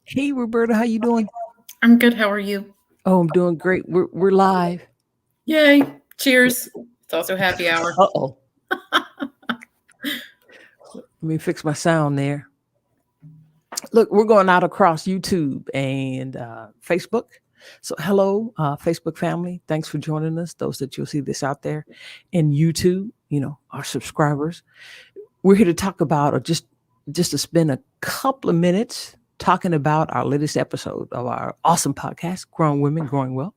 Hey, Roberta, how you doing? I'm good. How are you? Oh, I'm doing great. We're live. Yay. Cheers. It's also happy hour. Uh-oh. Let me fix my sound there. Look, we're going out across YouTube and Facebook. So hello, Facebook family. Thanks for joining us. Those that you'll see this out there in YouTube, our subscribers. We're here to talk about, or just to spend a couple of minutes talking about our latest episode of our awesome podcast, Growing Women, Growing Well.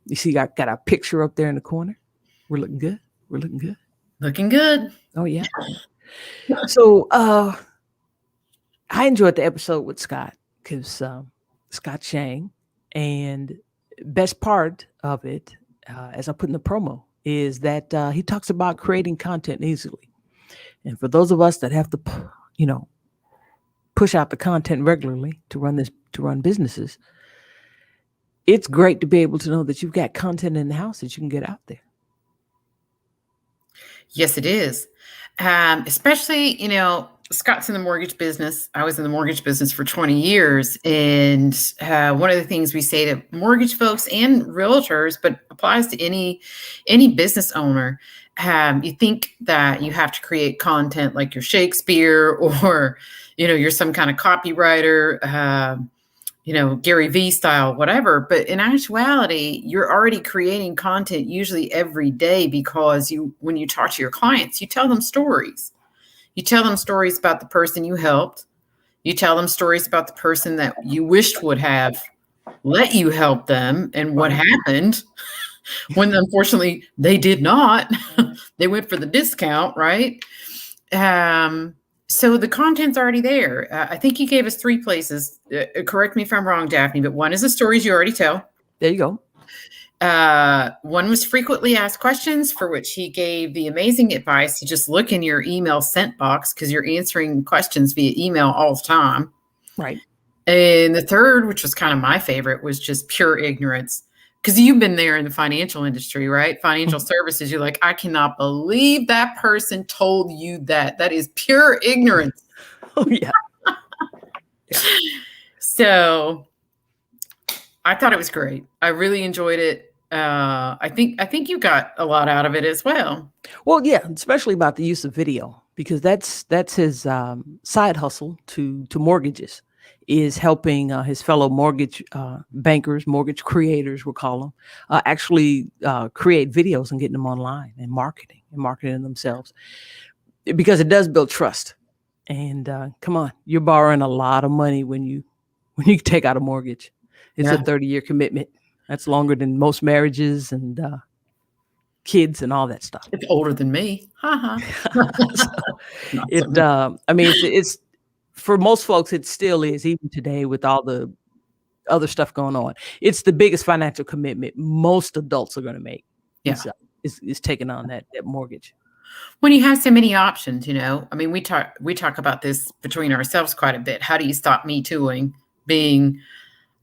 You see, I got our picture up there in the corner. We're looking good. We're looking good. Looking good. Oh, yeah. So I enjoyed the episode with Scott because Scott Shang, and best part of it, as I put in the promo, is that he talks about creating content easily. And for those of us that have to, push out the content regularly to run businesses, it's great to be able to know that you've got content in the house that you can get out there. Yes, it is. Especially, Scott's in the mortgage business. I was in the mortgage business for 20 years. And one of the things we say to mortgage folks and realtors, but applies to any business owner, you think that you have to create content like you're Shakespeare or, you're some kind of copywriter, Gary Vee style, whatever. But in actuality, you're already creating content usually every day because when you talk to your clients, you tell them stories. You tell them stories about the person you helped. You tell them stories about the person that you wished would have let you help them and what happened when unfortunately they did not. They went for the discount, right? So the content's already there. I think you gave us 3 places. Correct me if I'm wrong, Daphne, but one is the stories you already tell. There you go. One was frequently asked questions, for which he gave the amazing advice to just look in your email sent box because you're answering questions via email all the time. Right. And the third, which was kind of my favorite, was just pure ignorance. Because you've been there in the financial industry, right? Financial services. You're like, I cannot believe that person told you that. That is pure ignorance. Oh, yeah. So I thought it was great. I really enjoyed it. I think you got a lot out of it as well. Well, yeah, especially about the use of video, because that's his side hustle to mortgages, is helping his fellow mortgage bankers, mortgage creators, we'll call them, actually create videos and getting them online and marketing themselves, because it does build trust. And come on, you're borrowing a lot of money when you take out a mortgage. It's a 30-year commitment. That's longer than most marriages and kids and all that stuff. It's older than me. It's for most folks, it still is, even today with all the other stuff going on. It's the biggest financial commitment most adults are going to make. Yeah. Is taking on that mortgage. When you have so many options, we talk about this between ourselves quite a bit. How do you stop me tooing? Being,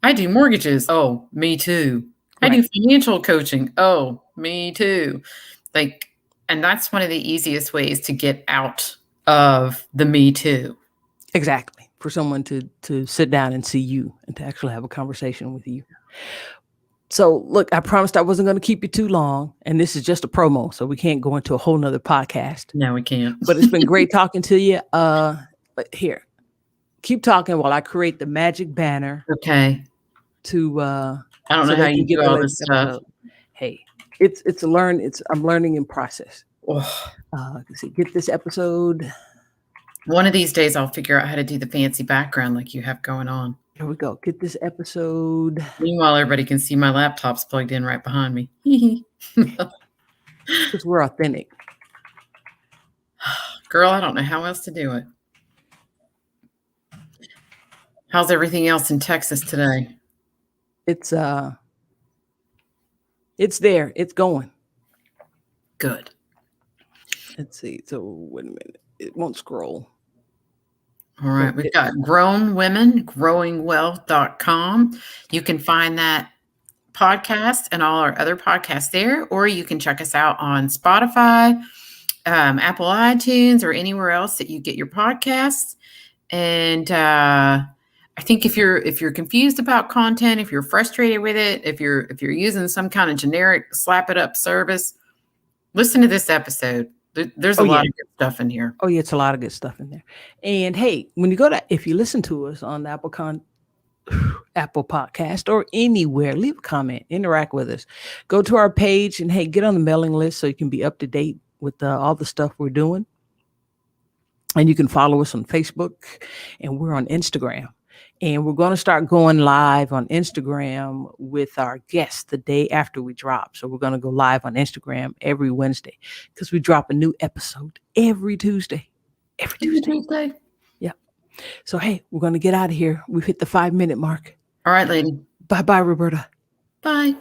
I do mortgages. Oh, me too. Right. I do financial coaching. Oh, me too. And that's one of the easiest ways to get out of the me too. Exactly. For someone to sit down and see you and to actually have a conversation with you. So look, I promised I wasn't going to keep you too long, and this is just a promo, so we can't go into a whole nother podcast. No, we can't. But it's been great talking to you. Here, keep talking while I create the magic banner. Okay. To I don't know how you do all this stuff. Hey, I'm learning in process. Let's see, get this episode. One of these days, I'll figure out how to do the fancy background like you have going on. Here we go. Get this episode. Meanwhile, everybody can see my laptop's plugged in right behind me. Because we're authentic. Girl, I don't know how else to do it. How's everything else in Texas today? It's there. It's going. Good. Let's see. So wait a minute. It won't scroll. All right. We've got Grown Women, growingwealth.com. You can find that podcast and all our other podcasts there, or you can check us out on Spotify, Apple iTunes, or anywhere else that you get your podcasts. And I I think if you're confused about content, if you're frustrated with it, if you're using some kind of generic slap it up service, listen to this episode. There's a Oh lot yeah. of good stuff in here. Oh yeah, it's a lot of good stuff in there. And hey, when you go to, if you listen to us on the Apple Podcast or anywhere, leave a comment, interact with us. Go to our page and hey, get on the mailing list so you can be up to date with all the stuff we're doing. And you can follow us on Facebook, and we're on Instagram. And we're going to start going live on Instagram with our guests the day after we drop. So we're going to go live on Instagram every Wednesday because we drop a new episode every Tuesday. Every Tuesday. Yeah. So, hey, we're going to get out of here. We've hit the 5-minute mark. All right, lady. Bye-bye, Roberta. Bye.